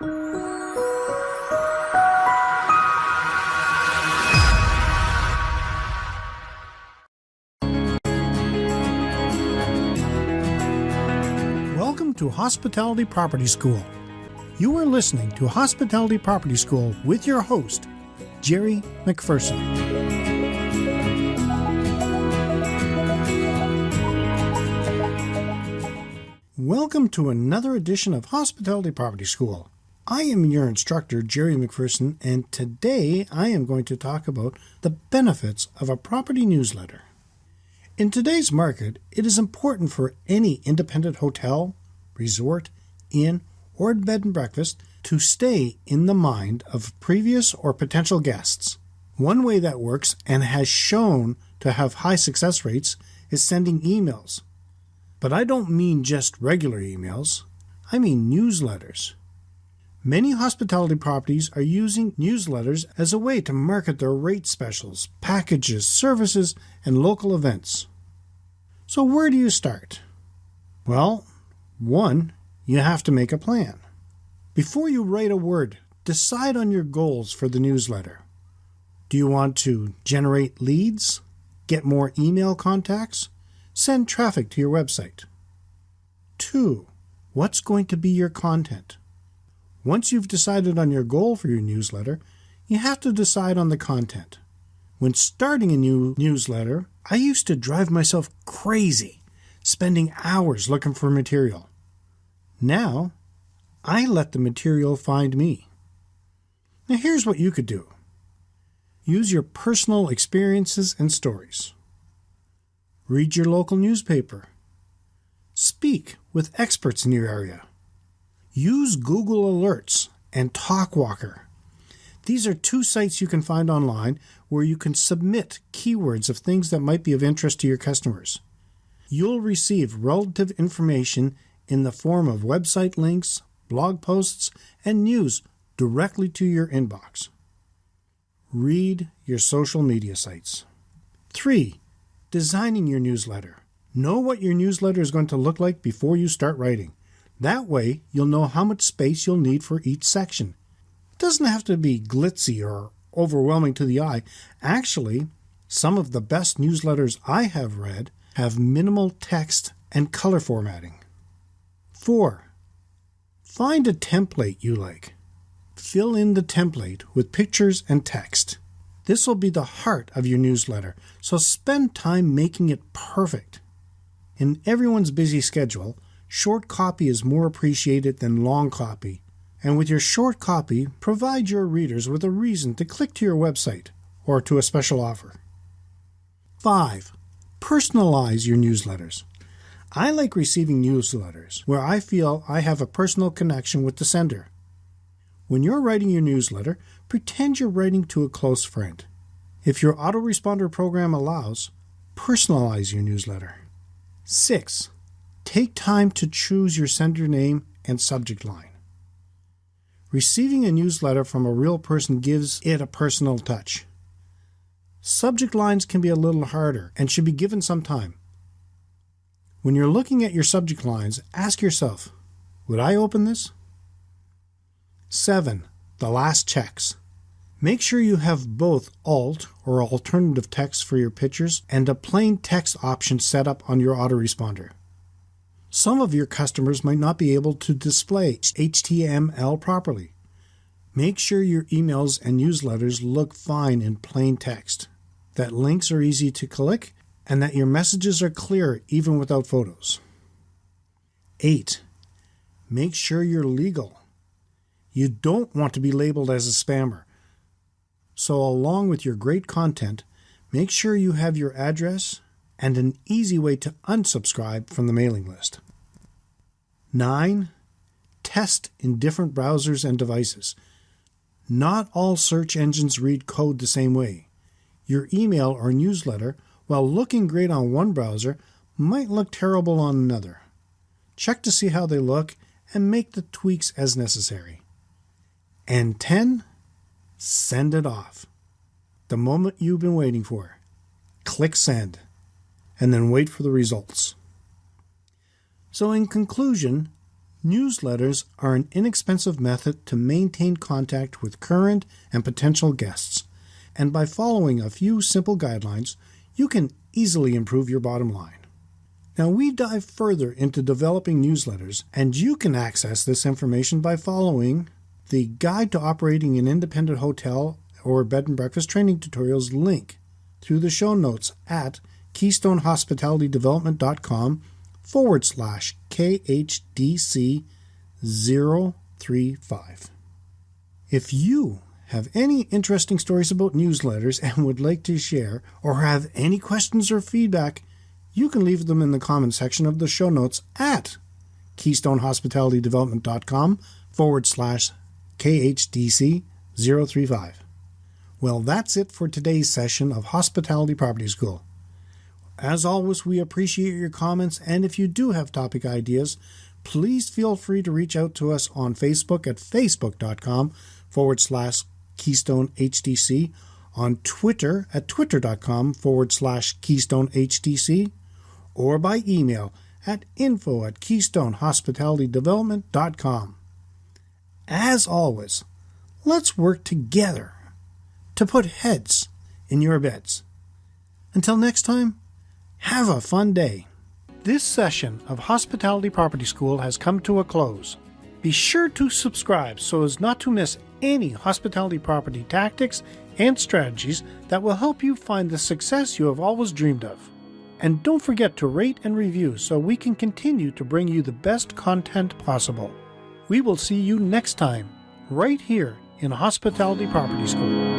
Welcome to Hospitality Property School. You are listening to Hospitality Property School with your host, Jerry McPherson. Welcome to another edition of Hospitality Property School. I am your instructor, Jerry McPherson, and today I am going to talk about the benefits of a property newsletter. In today's market, it is important for any independent hotel, resort, inn, or bed and breakfast to stay in the mind of previous or potential guests. One way that works and has shown to have high success rates is sending emails. But I don't mean just regular emails, I mean newsletters. Many hospitality properties are using newsletters as a way to market their rate specials, packages, services, and local events. So where do you start? Well, 1, you have to make a plan. Before you write a word, decide on your goals for the newsletter. Do you want to generate leads, get more email contacts, send traffic to your website? 2, what's going to be your content? Once you've decided on your goal for your newsletter, you have to decide on the content. When starting a new newsletter, I used to drive myself crazy, spending hours looking for material. Now, I let the material find me. Now here's what you could do. Use your personal experiences and stories. Read your local newspaper. Speak with experts in your area. Use Google Alerts and TalkWalker. These are 2 sites you can find online where you can submit keywords of things that might be of interest to your customers. You'll receive relative information in the form of website links, blog posts, and news directly to your inbox. Read your social media sites. 3, designing your newsletter. Know what your newsletter is going to look like before you start writing. That way, you'll know how much space you'll need for each section. It doesn't have to be glitzy or overwhelming to the eye. Actually, some of the best newsletters I have read have minimal text and color formatting. 4, find a template you like. Fill in the template with pictures and text. This will be the heart of your newsletter, so spend time making it perfect. In everyone's busy schedule, short copy is more appreciated than long copy. And with your short copy, provide your readers with a reason to click to your website or to a special offer. 5, personalize your newsletters. I like receiving newsletters where I feel I have a personal connection with the sender. When you're writing your newsletter, pretend you're writing to a close friend. If your autoresponder program allows, personalize your newsletter. 6, take time to choose your sender name and subject line. Receiving a newsletter from a real person gives it a personal touch. Subject lines can be a little harder and should be given some time. When you're looking at your subject lines, ask yourself, would I open this? 7, the last checks. Make sure you have both alt or alternative text for your pictures and a plain text option set up on your autoresponder. Some of your customers might not be able to display HTML properly. Make sure your emails and newsletters look fine in plain text, that links are easy to click, and that your messages are clear even without photos. 8, make sure you're legal. You don't want to be labeled as a spammer. So along with your great content, make sure you have your address and an easy way to unsubscribe from the mailing list. 9, test in different browsers and devices. Not all search engines read code the same way. Your email or newsletter, while looking great on one browser, might look terrible on another. Check to see how they look and make the tweaks as necessary. And 10, send it off. The moment you've been waiting for. Click send, and then wait for the results. So in conclusion, Newsletters are an inexpensive method to maintain contact with current and potential guests, and by following a few simple guidelines, you can easily improve your bottom line. Now, we dive further into developing newsletters, and you can access this information by following the Guide to Operating an Independent Hotel or Bed and Breakfast Training Tutorials link through the show notes at KeystoneHospitalityDevelopment.com/KHDC 035. If you have any interesting stories about newsletters and would like to share, or have any questions or feedback, you can leave them in the comment section of the show notes at KeystoneHospitalityDevelopment.com/KHDC 035. Well, that's it for today's session of Hospitality Property School. As always, we appreciate your comments, and if you do have topic ideas, please feel free to reach out to us on Facebook at facebook.com/KeystoneHDC, on Twitter at twitter.com/KeystoneHDC, or by email at info@KeystoneHospitalityDevelopment.com. As always, let's work together to put heads in your beds. Until next time, have a fun day. This session of Hospitality Property School has come to a close. Be sure to subscribe so as not to miss any hospitality property tactics and strategies that will help you find the success you have always dreamed of. And don't forget to rate and review so we can continue to bring you the best content possible. We will see you next time, right here in Hospitality Property School.